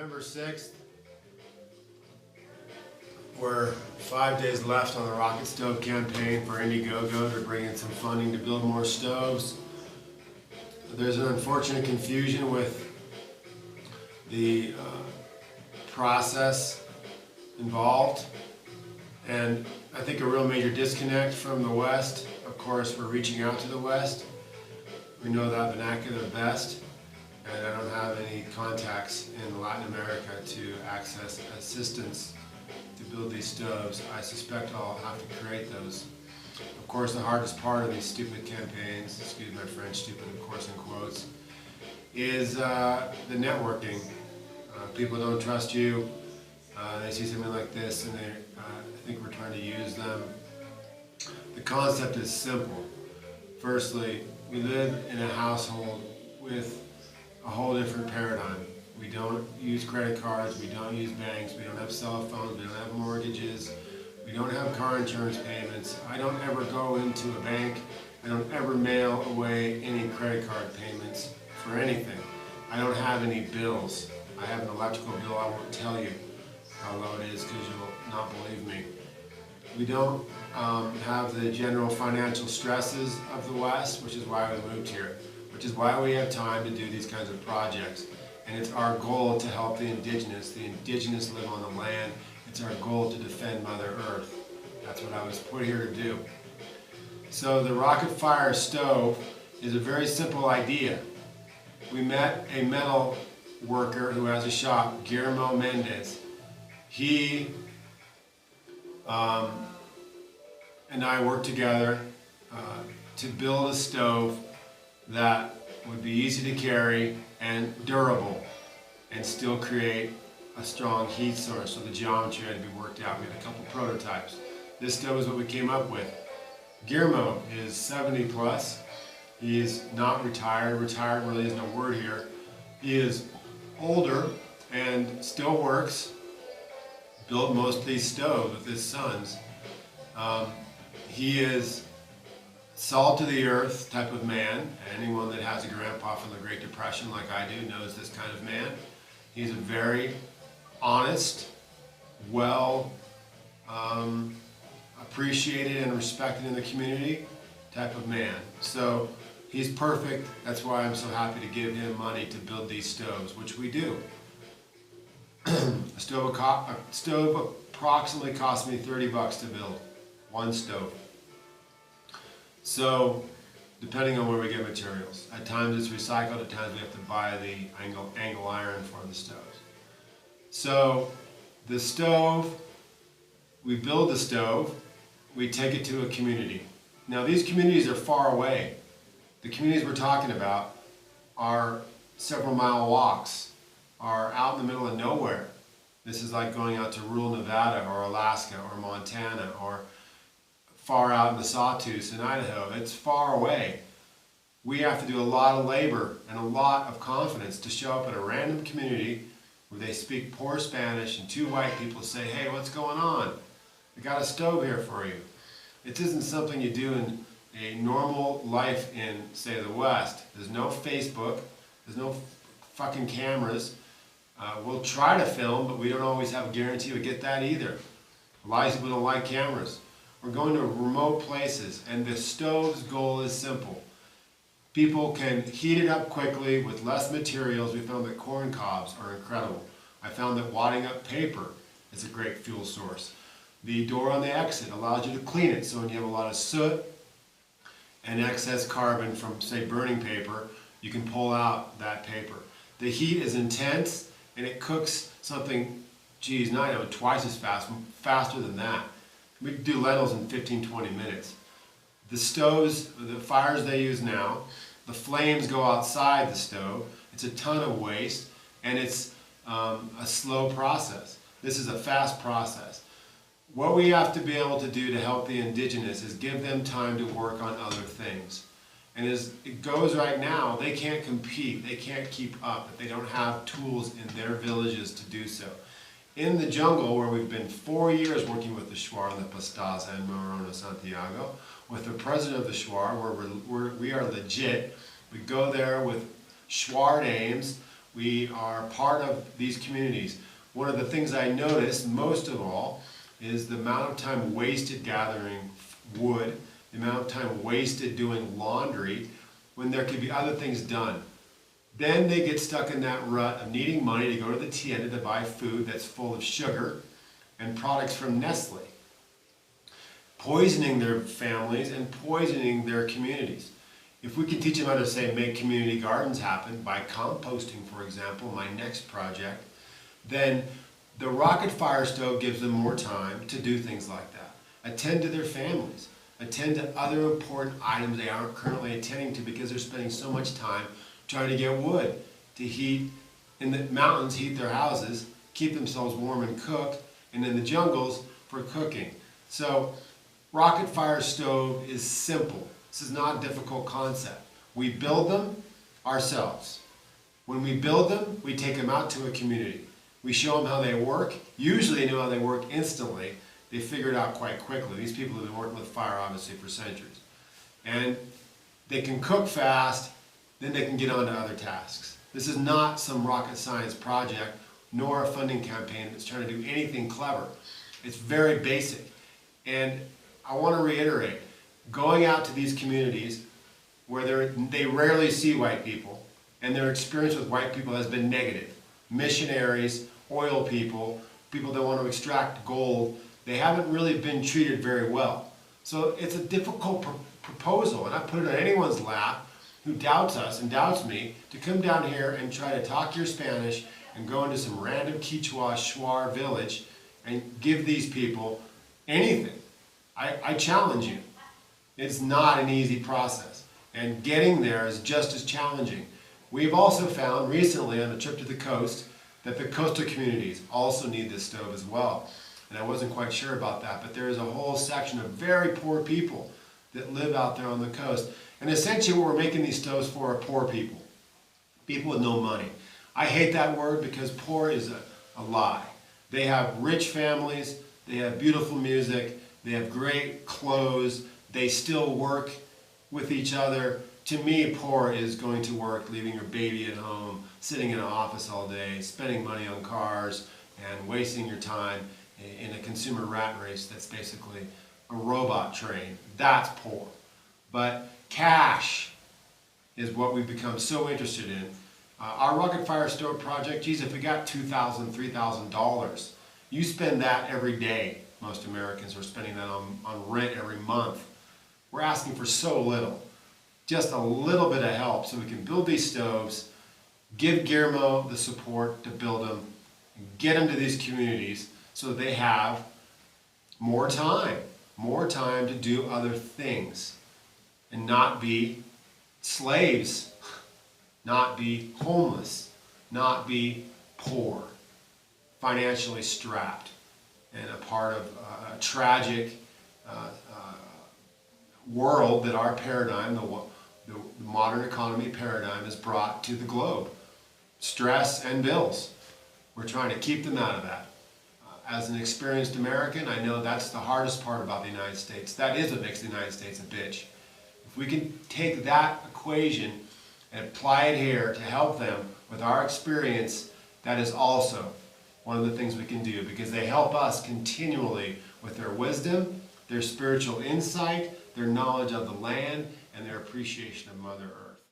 November 6th, we're 5 days left on the rocket stove campaign for Indiegogo. They're bringing some funding to build more stoves. There's an unfortunate confusion with the process involved, and I think a real major disconnect from the West. Of course, we're reaching out to the West. We know that vernacular best, and I don't have any contacts in Latin America to access assistance to build these stoves. I suspect I'll have to create those. Of course, the hardest part of these stupid campaigns, excuse my French, stupid of course in quotes, is the networking. People don't trust you. They see something like this and they think we're trying to use them. The concept is simple. Firstly, we live in a household with a whole different paradigm. We don't use credit cards, we don't use banks, we don't have cell phones, we don't have mortgages, we don't have car insurance payments. I don't ever go into a bank, I don't ever mail away any credit card payments for anything. I don't have any bills. I have an electrical bill, I won't tell you how low it is because you'll not believe me. We don't have the general financial stresses of the West, which is why we moved here, which is why we have time to do these kinds of projects. And it's our goal to help the Indigenous. The Indigenous live on the land. It's our goal to defend Mother Earth. That's what I was put here to do. So the rocket fire stove is a very simple idea. We met a metal worker who has a shop, Guillermo Mendez. He and I worked together to build a stove that would be easy to carry and durable and still create a strong heat source. So the geometry had to be worked out. We had a couple prototypes. This stove is what we came up with. Guillermo is 70 plus. He is not retired. Retired really isn't a word here. He is older and still works. Built most of these stoves with his sons. He is salt to the earth type of man. Anyone that has a grandpa from the Great Depression like I do knows this kind of man. He's a very honest, well appreciated and respected in the community type of man. So he's perfect. That's why I'm so happy to give him money to build these stoves, which we do. A stove approximately cost me 30 bucks to build, one stove. So, depending on where we get materials. At times it's recycled, at times we have to buy the angle iron for the stoves. So, the stove, we build the stove, we take it to a community. Now these communities are far away. The communities we're talking about are several mile walks, are out in the middle of nowhere. This is like going out to rural Nevada or Alaska or Montana or far out in the Sawtooth in Idaho. It's far away. We have to do a lot of labor and a lot of confidence to show up at a random community where they speak poor Spanish and two white people say, hey, what's going on? I got a stove here for you. It isn't something you do in a normal life in, say, the West. There's no Facebook, there's no fucking cameras. We'll try to film, but we don't always have a guarantee we get that either. A lot of people don't like cameras. We're going to remote places, and the stove's goal is simple. People can heat it up quickly with less materials. We found that corn cobs are incredible. I found that wadding up paper is a great fuel source. The door on the exit allows you to clean it, so when you have a lot of soot and excess carbon from, say, burning paper, you can pull out that paper. The heat is intense, and it cooks something, geez, not even twice as fast, faster than that. We do lentils in 15-20 minutes. The stoves, the fires they use now, the flames go outside the stove. It's a ton of waste, and it's a slow process. This is a fast process. What we have to be able to do to help the Indigenous is give them time to work on other things. And as it goes right now, they can't compete, they can't keep up, if they don't have tools in their villages to do so. In the jungle, where we've been 4 years working with the Shuar, the Pastaza, and Morona Santiago, with the president of the Shuar, where we are legit. We go there with Shuar names, We are part of these communities. One of the things I noticed most of all is the amount of time wasted gathering wood, the amount of time wasted doing laundry when there could be other things done. Then they get stuck in that rut of needing money to go to the tienda to buy food that's full of sugar and products from Nestle, poisoning their families and poisoning their communities. If we can teach them how to, say, make community gardens happen by composting, for example, my next project, then the rocket fire stove gives them more time to do things like that. Attend to their families. Attend to other important items they aren't currently attending to because they're spending so much time trying to get wood to heat in the mountains, heat their houses, keep themselves warm and cook, and in the jungles for cooking. So rocket fire stove is simple. This is not a difficult concept. We build them ourselves. When we build them, we take them out to a community. We show them how they work. Usually they know how they work instantly. They figure it out quite quickly. These people have been working with fire obviously for centuries. And they can cook fast, then they can get on to other tasks. This is not some rocket science project, nor a funding campaign that's trying to do anything clever. It's very basic. And I want to reiterate, going out to these communities where they rarely see white people, and their experience with white people has been negative. Missionaries, oil people, people that want to extract gold, they haven't really been treated very well. So it's a difficult proposal, and I put it on anyone's lap who doubts us and doubts me to come down here and try to talk your Spanish and go into some random Quechua Shuar village and give these people anything. I challenge you. It's not an easy process, and getting there is just as challenging. We've also found recently on a trip to the coast that the coastal communities also need this stove as well. And I wasn't quite sure about that, but there is a whole section of very poor people that live out there on the coast. And essentially what we're making these stoves for are poor people, people with no money. I hate that word because poor is a lie. They have rich families, they have beautiful music, they have great clothes, they still work with each other. To me, poor is going to work, leaving your baby at home, sitting in an office all day, spending money on cars, and wasting your time in a consumer rat race that's basically a robot train. That's poor. But cash is what we've become so interested in. Our rocket fire stove project, geez, if we got $2,000, $3,000, you spend that every day. Most Americans are spending that on rent every month. We're asking for so little. Just a little bit of help so we can build these stoves, give Guillermo the support to build them, and get them to these communities so that they have more time to do other things and not be slaves, not be homeless, not be poor, financially strapped, and a part of a tragic world that our paradigm, the modern economy paradigm, has brought to the globe. Stress and bills. We're trying to keep them out of that. As an experienced American, I know that's the hardest part about the United States. That is what makes the United States a bitch. If we can take that equation and apply it here to help them with our experience, that is also one of the things we can do, because they help us continually with their wisdom, their spiritual insight, their knowledge of the land, and their appreciation of Mother Earth.